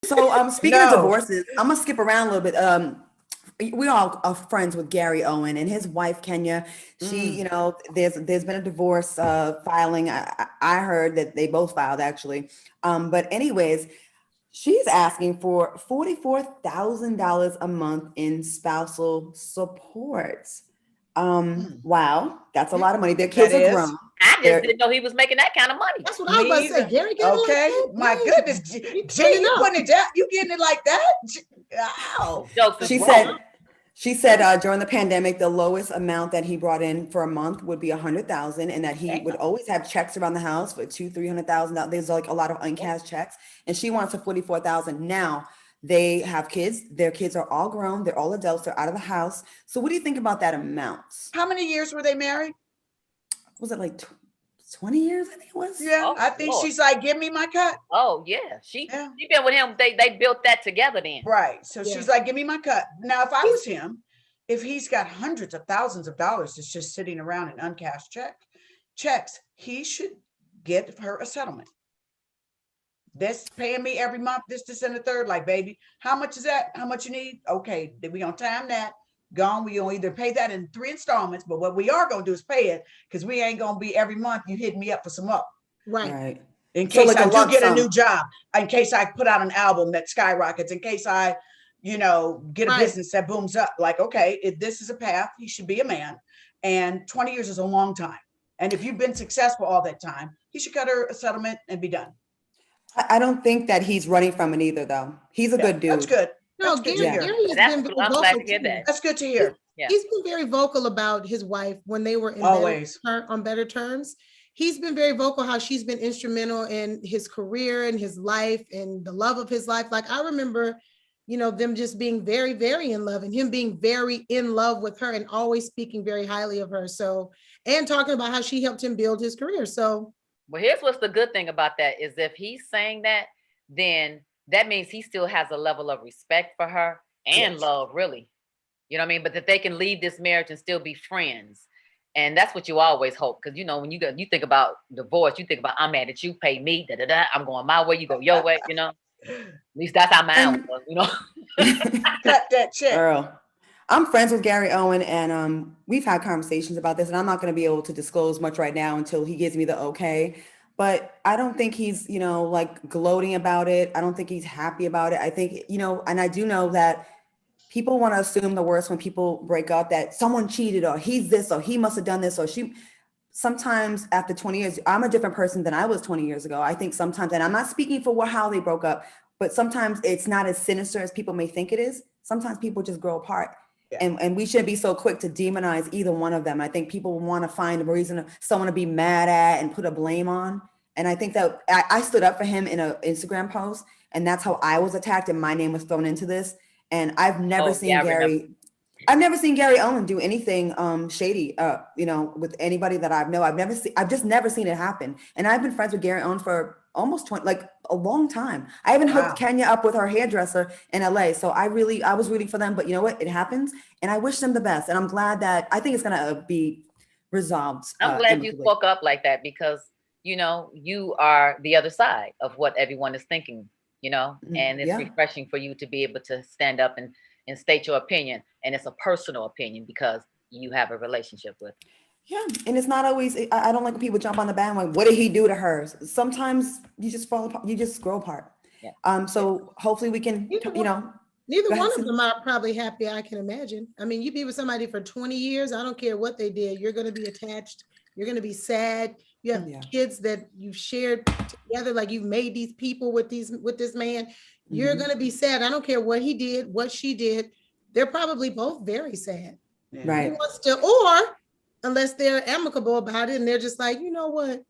So speaking of No. divorces, I'm gonna skip around a little bit. We all are friends with Gary Owen and his wife Kenya. She, Mm. there's been a divorce filing. I heard that they both filed actually. But anyways, she's asking for $44,000 a month in spousal support. Mm. Wow, that's a lot of money. Their That kids are is grown. I just They're didn't know he was making that kind of money. That's what I was about me to say. either. Gary got it like Okay. that. My Dang. goodness. He Gee, turning you up. putting it down? You getting it like that? Wow. Jokes is She wrong. said, during the pandemic, the lowest amount that he brought in for a month would be 100,000, and that he would always have checks around the house for $200,000-300,000. There's like a lot of uncashed checks, and she wants a 44,000. Now they have kids. Their kids are all grown. They're all adults. They're out of the house. So what do you think about that amount? How many years were they married? Was it like 20 years? I think it was. Yeah, Oh, I think Lord. she's like, give me my cut. Oh yeah, she Yeah. been with him. They built that together then. Right. So Yeah. she's like, give me my cut. Now, if I was him, if he's got hundreds of thousands of dollars that's just sitting around in uncashed checks, he should get her a settlement. This paying me every month, this, and the third. Like, baby, how much is that? How much you need? Okay, then we gonna time that. Gone. We gonna either pay that in 3 installments, but what we are gonna do is pay it because we ain't gonna be every month you hitting me up for some up. Right. Right. In So case like I a do lump get a sum. new job, in case I put out an album that skyrockets, in case I, get a Right. business that booms up. Like, okay, if this is a path, he should be a man. And 20 years is a long time. And if you've been successful all that time, he should cut her a settlement and be done. I don't think that he's running from it either, though. He's a Yeah, good dude. that's good. No, That's good Gary, to hear. Gary has That's been very I'm glad vocal to hear too. that. That's good to hear. Yeah. He's been very vocal about his wife when they were in Always. on better terms. He's been very vocal how she's been instrumental in his career and his life and the love of his life. Like I remember, them just being very, very in love and him being very in love with her and always speaking very highly of her. So, and talking about how she helped him build his career. So, Well, here's what's the good thing about that is if he's saying that, then that means he still has a level of respect for her and Yes. love, really. You know what I mean? But that they can leave this marriage and still be friends. And that's what you always hope. Because when you think about divorce, you think about I'm mad at you, pay me, I'm going my way, you go your way, At least that's how mine was, Cut that check. Girl, I'm friends with Gary Owen, and we've had conversations about this, and I'm not going to be able to disclose much right now until he gives me the okay. But I don't think he's, like gloating about it. I don't think he's happy about it. I think, and I do know that people want to assume the worst when people break up, that someone cheated or he's this or he must have done this or she. Sometimes after 20 years, I'm a different person than I was 20 years ago. I think sometimes, and I'm not speaking for how they broke up, but sometimes it's not as sinister as people may think it is. Sometimes people just grow apart. Yeah. And we shouldn't be so quick to demonize either one of them. I think people want to find a reason, someone to be mad at and put a blame on. And I think that I stood up for him in an Instagram post, and that's how I was attacked and my name was thrown into this. And I've never seen I've never seen Gary Owen do anything shady, with anybody that I've known. I've just never seen it happen. And I've been friends with Gary Owen for almost 20, like a long time. I even hooked Kenya up with her hairdresser in LA. So I was rooting for them, but you know what? It happens. And I wish them the best. And I'm glad that I think it's going to be resolved. I'm glad you spoke up like that because, you are the other side of what everyone is thinking, and it's refreshing for you to be able to stand up and state your opinion. And it's a personal opinion because you have a relationship with. Yeah. And it's not always, I don't like when people jump on the bandwagon. What did he do to her? Sometimes you just fall apart. You just grow apart. Yeah. So hopefully we can, neither one of them are probably happy, I can imagine. I mean, you be with somebody for 20 years. I don't care what they did. You're going to be attached. You're going to be sad. You have kids that you've shared together. Like you've made these people with this man. You're going to be sad. I don't care what he did, what she did. They're probably both very sad. Right. He wants to, or unless they're amicable about it and they're just like, you know what?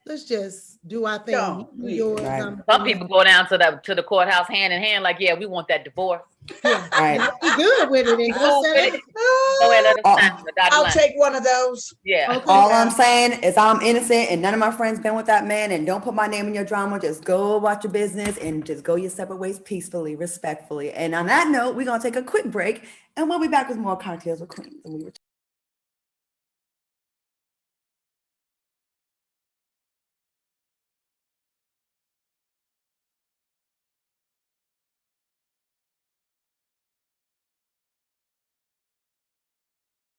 Let's just do our thing. Right. Some people go down to the courthouse hand in hand, like, yeah, we want that divorce. Right. Be good with it and go set it. I'll take one of those. Yeah. Okay. All I'm saying is I'm innocent and none of my friends been with that man, and don't put my name in your drama. Just go watch your business and just go your separate ways peacefully, respectfully. And on that note, we're going to take a quick break and we'll be back with more Cocktails with Queens when we return.